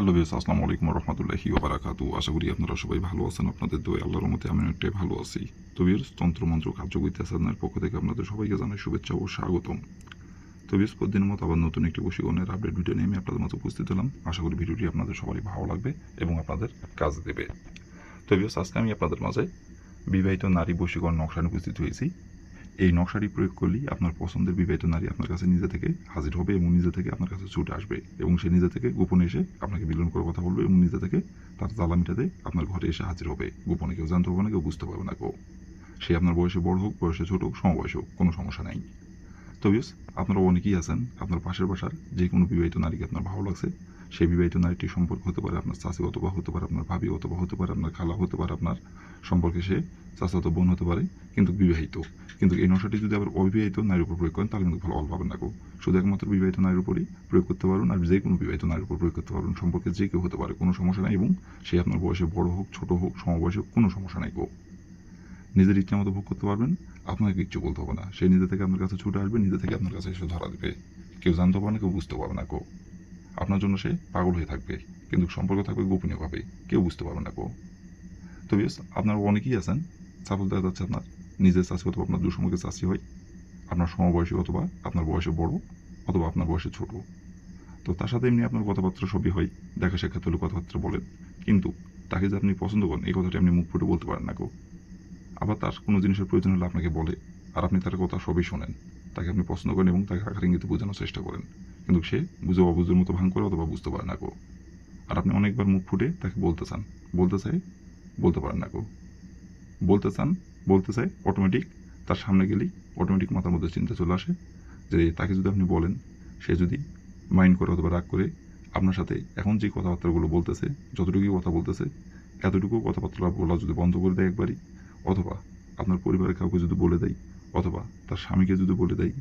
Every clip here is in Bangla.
হ্যালো ভিউয়ার্স, আসসালামু আলাইকুম ওয়া রাহমাতুল্লাহি ওয়া বারাকাতুহু। আশা করি আপনারা সবাই ভালো আছেন। আপনাদের দোয়ায় আল্লাহর রহমতে আমি অনেকটাই ভালো আছি। তো ভিউয়ার্স, তন্ত্রমন্ত্র কার্যকরিতা চ্যানেলের পক্ষ থেকে আপনাদের সবাইকে জানাই শুভেচ্ছা ও স্বাগতম। তো ভিউয়ার্স, প্রতিদিনের মতো আবার নতুন একটি বশীকরণের আপডেট ভিডিও নিয়ে আমি আপনাদের মাঝে উপস্থিত হলাম। আশা করি ভিডিওটি আপনাদের সবারই ভালো লাগবে এবং আপনাদের কাজে দেবে। তো ভিউয়ার্স, আজকে আমি আপনাদের মাঝে বিবাহিত নারী বশীকরণ নকশা নিয়ে উপস্থিত হয়েছি। এই নকশাটি প্রয়োগ করলেই আপনার পছন্দের বিবাহিত নারী আপনার কাছে নিজে থেকে হাজির হবে এবং নিজে থেকে আপনার কাছে ছুটে আসবে এবং সে নিজে থেকে গোপনে এসে আপনাকে মিলন করে কথা বলবে এবং নিজে থেকে তার জ্বালা মিটাতে আপনার ঘরে এসে হাজির হবে। গোপনে কেউ জানতে পারবে না, কেউ বুঝতে পারবে না কেউ। সে আপনার বয়সে বড় হোক, বয়সে ছোট হোক, সমবয়স হোক, কোনো সমস্যা নাই। তো ভিউয়ার্স, আপনারা অনেকেই আছেন আপনার পাশের বাসার যে কোনো বিবাহিত নারীকে আপনার ভালো লাগছে। সেই বিবাহিত নারীটির সম্পর্ক হতে পারে আপনার চাচি, অথবা হতে পারে আপনার ভাবি, অথবা হতে পারে আপনার খালা, হতে পারে আপনার সম্পর্কে সে চাচাতো বোন হতে পারে, কিন্তু বিবাহিত। কিন্তু এই নকশাটি যদি আবার অবিবাহিত নারীর উপর প্রয়োগ করেন তাহলে কিন্তু ভালো ফল পাবেন না। শুধু একমাত্র বিবাহিত নারীর উপরই প্রয়োগ করতে পারুন, আর যে কোনো বিবাহিত নারীর উপর প্রয়োগ করতে পারুন। সম্পর্কে যে কেউ হতে পারে, কোনো সমস্যা নাই, এবং সে আপনার বয়সে বড় হোক, ছোট হোক, সমবয়স হোক, কোনো সমস্যা নাই। নিজের ইচ্ছা মতো ভোগ করতে পারবেন, আপনাকে কিচ্ছু বলতে হবে না। সে নিজে থেকে আপনার কাছে ছুটে আসবে, নিজে থেকে আপনার কাছে এসে ধরা দেবে। কেউ জানতে পারবে না, কেউ বুঝতে পারবে না। আপনার জন্য সে পাগল হয়ে থাকবে, কিন্তু সম্পর্ক থাকবে গোপনীয়ভাবে, কেউ বুঝতে পারবে না। তো বিয়াস, আপনারা অনেকেই আছেন, সাপোজ দেখা যাচ্ছে আপনার নিজের চাষি অথবা আপনার দুঃসম্পর্কে চাষি হয়, আপনার সমবয়সী অথবা আপনার বয়সে বড় অথবা আপনার বয়সে ছোট। তো তার সাথে এমনি আপনার কথাবার্তা সবই হয়, দেখা সাক্ষাৎ হলে কথাবার্তা বলেন, কিন্তু তাকে যে আপনি পছন্দ করেন এই কথাটি আপনি মুখ ফুটে বলতে পারেন না। আবার তার কোনো জিনিসের প্রয়োজন হলে আপনাকে বলে, আর আপনি তার কথা সবই শোনেন। তাকে আপনি পছন্দ করেন এবং তাকে আকার ইঙ্গিতে বোঝানোর চেষ্টা করেন, কিন্তু সে বুঝে অবুঝের মতো ভাঙ করে অথবা বুঝতে পারে না। আর আপনি অনেকবার মুখ ফুটে তাকে বলতে চান, বলতে চাই, বলতে পারেন না। বলতে চান, বলতে চাই, অটোমেটিক তার সামনে গেলেই অটোমেটিক মাথার মধ্যে চিন্তা চলে আসে যে তাকে যদি আপনি বলেন, সে যদি মাইন্ড করে অথবা রাগ করে আপনার সাথে এখন যে কথাবার্তাগুলো বলতেছে, যতটুকুই কথা বলতেছে, এতটুকু কথাবার্তা বলা যদি বন্ধ করে দেয় একবারই, অথবা আপনার পরিবারের কাউকে যদি বলে দেয়, অথবা তার স্বামীকে যদি বলে দেয়,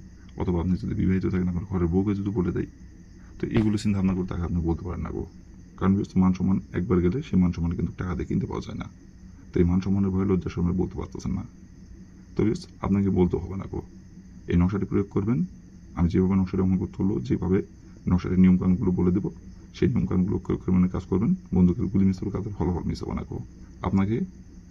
অথবা আপনি যদি বিবাহিত থাকেন আপনার ঘরের বউকে যদি বলে দেয়, তো এইগুলো চিন্তা ভাবনা করে তাকে আপনি বলতে পারেন না। কারণ মান সম্মান একবার গেলে সেই মান সম্মান কিন্তু টাকা দিয়ে কিনতে পাওয়া যায় না। তো এই মান সম্মানের ভয়ে লজ্জার সময় বলতে পারতেছেন না। তো আপনাকে বলতে হবে না। এই নকশাটি প্রয়োগ করবেন, আমি যেভাবে নকশাটি অমল করতে হলো, যেভাবে নকশাটির নিয়মকানুনগুলো বলে দেবো, সেই নিয়মকানুনগুলো মানে কাজ করবেন। বন্ধুকের গুলি মিস হবে, কাজের ফলাফল মিস হবে না। আপনাকে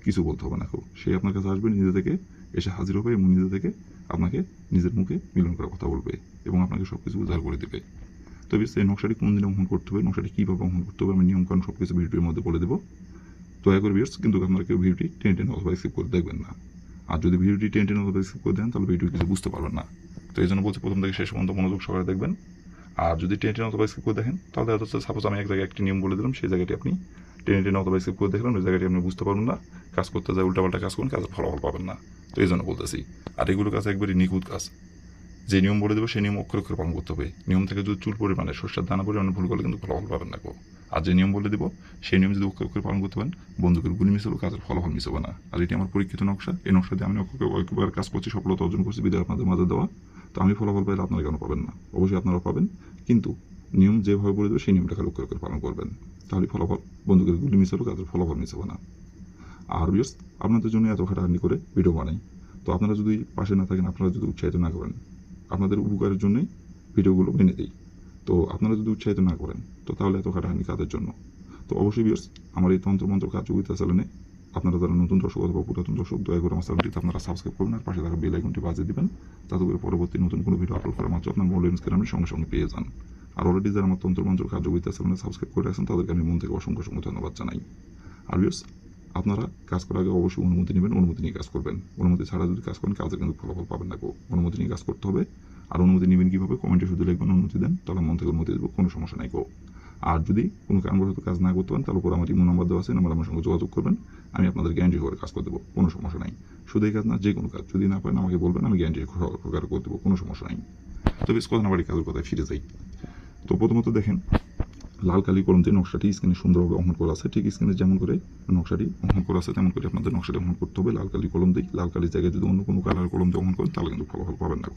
কিছু বলতে হবে না। সে আপনার কাছে আসবে, নিজে থেকে এসে হাজির হবে এবং নিজে থেকে আপনাকে নিজের মুখে মিলন করে কথা বলবে এবং আপনাকে সব কিছু উদ্ধার করে দেবে। তো এই নকশাটি কোন দিনে অঙ্কন করতে হবে, নকশাটি কীভাবে অঙ্কন করতে হবে, আমি নিয়মকানুন সব কিছু ভিডিওর মধ্যে বলে দেবো। দয়া করে ভিউয়ার্স, কিন্তু আপনারা কেউ ভিডিওটি টেনে টেনে অথবা স্কিপ করে দেখবেন না। আর যদি ভিডিওটি টেনে টেনে অথবা স্কিপ করে দেন তাহলে ভিডিও কিছু বুঝতে পারবেন না। তো এই জন্য বলছি, প্রথম থেকে শেষ পর্যন্ত মনোযোগ সহকারে দেখবেন। আর যদি টেনে টেনে অথবা স্কিপ করে দেখেন তাহলে দেখা যাচ্ছে, সাপোজ আমি এক জায়গায় একটি নিয়ম বলে দিলাম, সেই জায়গাটি আপনি টেনে টেনে অথবা স্কিপ করে দেখলেন, ওই জায়গাটি আপনি বুঝতে পারবেন না, কাজ করতে যায় উল্টাপাল্টা কাজ করুন, কাজের ফলাফল পাবেন না। তো এই জন্য বলতেছি। আর এগুলো কাজ একবারই নিখুঁত কাজ। যে নিয়ম বলে দেবো সেই নিয়ম অক্ষরে অক্ষরে পালন করতে হবে। নিয়ম থেকে যদি চুল পরিমাণে সর্ষের দানা পরিমাণে ভুল করলে কিন্তু ফলাফল পাবেন না। আর যে নিয়ম বলে দেবো সেই নিয়ম যদি অক্ষরে অক্ষরে পালন করতে পারেন, বন্ধুকের গুলি মিস হলেও কাজের ফলাফল মিস হবে না। আর এটি আমার পরীক্ষিত নকশা। এই নকশা দিয়ে আমি একবার কাজ করছি, সফলতা অর্জন করছি, বিদায় আপনাদের মাঝে দেওয়া। তো আমি ফলাফল পাইলে আপনারা কেন পাবেন না? অবশ্যই আপনারা পাবেন, কিন্তু নিয়ম যেভাবে বলে দেবে সেই নিয়মটা খালি অক্ষরে অক্ষরে পালন করবেন, তাহলে ফলাফল, বন্ধুকের গুলি মিস হলেও কাজের ফলাফল মিস হবে না। আর ভিউয়ার্স, আপনাদের জন্য এত খাটাখাটনি করে ভিডিও বানাই, তো আপনারা যদি পাশে না থাকেন, আপনারা যদি উৎসাহিত না করেন, আপনাদের উপকারের জন্যই ভিডিওগুলো মেনে দিই। তো আপনারা যদি উৎসাহিত না করেন, তো তাহলে এত খাটাখাটনি কাজের জন্য। তো অবশ্যই ভিউয়ার্স, আমার এই তন্ত্রমন্ত্র কার্যকরিতা চ্যানেলে আপনারা যারা নতুন দর্শক অথবা পুরাতন দর্শক, দয়া করে আমার চ্যানেলটিতে আপনারা সাবস্ক্রাইব করবেন আর পাশে থাকা বেল আইকনটি বাজিয়ে দিবেন, যাতে করে পরবর্তী নতুন কোনো ভিডিও আপলোড করা মাত্র আপনার মোবাইল স্ক্রিনে সঙ্গে সঙ্গে পেয়ে যান। আর অলরেডি যারা আমার তন্ত্রমন্ত্র কার্যকরিতা চ্যানেলে সাবস্ক্রাইব করে রাখছেন তাদেরকে আমি মন থেকে অসংখ্য অসংখ্য ধন্যবাদ জানাই। আর ভিউয়ার্স, আপনারা কাজ করার আগে অবশ্যই অনুমতি নেবেন, অনুমতি নিয়ে কাজ করবেন। অনুমতি ছাড়া যদি কাজ করেন কাজের কিন্তু ফলাফল পাবেন না। অনুমতি নিয়ে কাজ করতে হবে। আর অনুমতি নেবেন কীভাবে? কমেন্টে শুধু লিখবেন অনুমতি দেন, তাহলে মন থেকে অনুমতি দেবো, কোনো সমস্যা নাই। আর যদি কোনো কারণবশত কাজ না করতে পারেন তাহলে উপর আমার ইমো নাম্বার দেওয়া আছে, নাম্বার আমার সঙ্গে যোগাযোগ করবেন, আমি আপনাদের গ্যারান্টি করে কাজ করে দেবো, কোনো সমস্যা নাই। শুধু এই কাজ না, যে কোনো কাজ যদি না পারেন আমাকে বলবেন, আমি গ্যারান্টি সহকারে করে দেবো, কোনো সমস্যা নাই। তো বেশ, কথা না বাড়ি কাজের কথায় ফিরে যাই। তো প্রথমত দেখেন, লাল কালি কলম দিয়ে নকশাটি স্ক্রিনে সুন্দরভাবে অঙ্কন করা আছে। ঠিক স্ক্রিনে যেমন করে নকশাটি অঙ্কন করা আছে তেমন করে আপনাদের নকশাটি অঙ্কন করতে হবে। লাল কালি কলম দিয়ে, লাল কালির জায়গায় যদি অন্য কোনো কালার কলম দিয়ে অঙ্কন করেন তাহলে কিন্তু ফলাফল পাবেন না।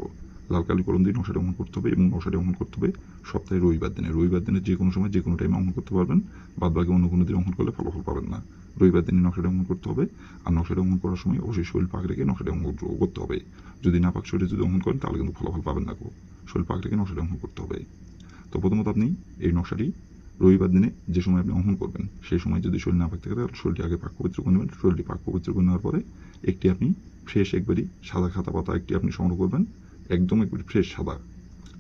লাল কালি কলম দিয়ে নকশাটি অঙ্কন করতে হবে এবং নকশাটি অঙ্কন করতে হবে সপ্তাহে রবিবার দিনে। রবিবার দিনে যে কোনো সময় যে কোনো টাইমে অঙ্কন করতে পারবেন, বাদ বাকি অন্য কোনো দিন অঙ্কন করলে ফলাফল পাবেন না। রবিবার দিনে নকশাটি অঙ্কন করতে হবে। আর নকশাটি অঙ্কন করার সময় অবশ্যই শরীর পাক রেখে নকশাটি অঙ্কন করতে হবে। যদি না পাক শরীরে যদি অঙ্কন করেন তাহলে কিন্তু ফলাফল পাবেন না। শরীর পাক রেখে নকশাটি অঙ্কন করতে হবে। তো প্রথমত আপনি এই নকশাটি রবিবার দিনে যে সময় আপনি অহন করবেন সেই সময় যদি শরীর না পাক থাকে তাহলে শরীরটি আগে পাক পবিত্র করে নেবেন। শরীরটি পাক পবিত্র করে নেওয়ার পরে একটি আপনি ফ্রেশ একবারই সাদা খাতা পাতা একটি আপনি সংগ্রহ করবেন, একদম একবারে ফ্রেশ সাদা।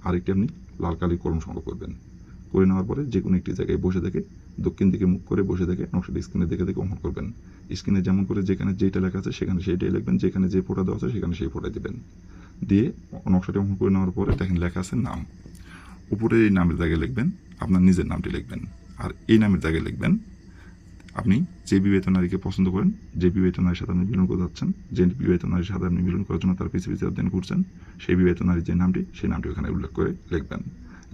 আরেকটি আপনি লাল কালির কলম সংগ্রহ করবেন। করে নেওয়ার পরে যে কোনো একটি জায়গায় বসে থেকে দক্ষিণ দিকে মুখ করে বসে থেকে নকশাটি স্ক্রিনে দেখে দেখে অঙ্কন করবেন। স্ক্রিনে যেমন করে যেখানে যেটা লেখা আছে সেখানে সেইটাই লিখবেন, যেখানে যে ফোঁটা দেওয়া আছে সেখানে সেই ফোঁটা দেবেন। দিয়ে নকশাটি অঙ্কন করে নেওয়ার পরে দেখেন লেখা আছে নাম। উপরে এই নামের জায়গায় লিখবেন আপনার নিজের নামটি লিখবেন, আর এই নামের জায়গায় লিখবেন আপনি যে বিবাহিত নারীকে পছন্দ করেন, যে বিবাহিত নারীর সাথে আপনি মিলন করতে যাচ্ছেন, যে বিবাহিত নারীর সাথে আপনি মিলন করার জন্য তার পিছিয়ে পিছিয়ে অধ্যয়ন করছেন, সেই বিবাহিত নারীর যে নামটি সেই নামটি ওখানে উল্লেখ করে লিখবেন।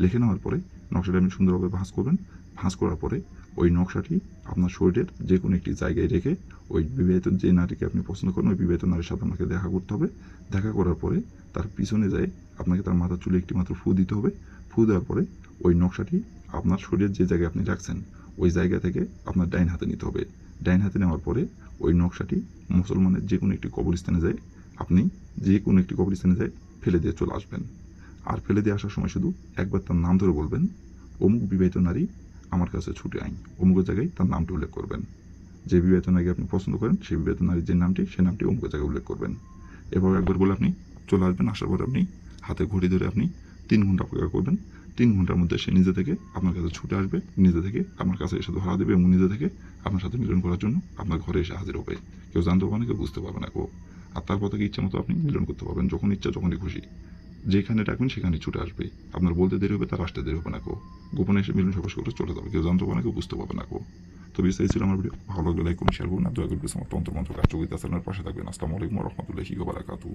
লিখে নেওয়ার পরে নকশাটি আপনি সুন্দরভাবে ভাঁজ করবেন। ভাঁজ করার পরে ওই নকশাটি আপনার শরীরের যে কোনো একটি জায়গায় রেখে ওই বিবাহিত যে নারীকে আপনি পছন্দ করেন ওই বিবাহিত নারীর সাথে আপনাকে দেখা করতে হবে। দেখা করার পরে তার পিছনে যায় আপনাকে তার মাথার চুলে একটি মাত্র ফু দিতে হবে। ফু দেওয়ার পরে ওই নকশাটি আপনার শরীরের যে জায়গায় আপনি রাখছেন ওই জায়গা থেকে আপনার ডাইন হাতে নিতে হবে। ডাইন হাতে নেওয়ার পরে ওই নকশাটি মুসলমানের যে কোনো একটি কবরস্থানে যায় আপনি যে কোনো একটি কবরস্থানে যায় ফেলে দিয়ে চলে আসবেন। আর ফেলে দিয়ে আসার সময় শুধু একবার তার নাম ধরে বলবেন, অমুক বিবাহিত নারী আমার কাছে ছুটে আইন। অমুক জায়গায় তার নামটি উল্লেখ করবেন। যে বিবাহিত নারীকে আপনি পছন্দ করেন সেই বিবাহিত নারীর যে নামটি সেই নামটি অমুক জায়গায় উল্লেখ করবেন। এভাবে একবার বলে আপনি চলে আসবেন। আসার পর আপনি হাতে ঘড়ি ধরে আপনি 3 ঘন্টা অপেক্ষা করবেন। 3 ঘন্টার মধ্যে সে নিজে থেকে আপনার কাছে ছুটে আসবে, নিজে থেকে আপনার কাছে এসে ধরা দেবে এবং নিজে থেকে আপনার সাথে মিলন করার জন্য আপনার ঘরে এসে হাজির হবে। কেউ জানতে পারবে না, কেউ বুঝতে পারবে না। আর তারপর থেকে ইচ্ছা মতো আপনি মিলন করতে পারবেন, যখন ইচ্ছা যখনই খুশি। যেখানে ডাকবেন সেখানে ছুটে আসবে। আপনার বলতে দেরি হবে, তার আসতে দেরি হবে না। গোপনে এসে মিলন সবাস করে চলে যাবে, কেউ জানতে পারবে না, কেউ বুঝতে পারবে না। তো বিস্তারিত ছিল আমার ভিডিও। ভালো লাগলে লাইক করুন, শেয়ার করুন, আর দয়া করে আমার তন্ত্র মন্ত্র কার্যকরিতা চ্যানেলের পাশে থাকবেন। আসসালামু আলাইকুম ওয়া রাহমাতুল্লাহি ওয়া বারাকাতুহু।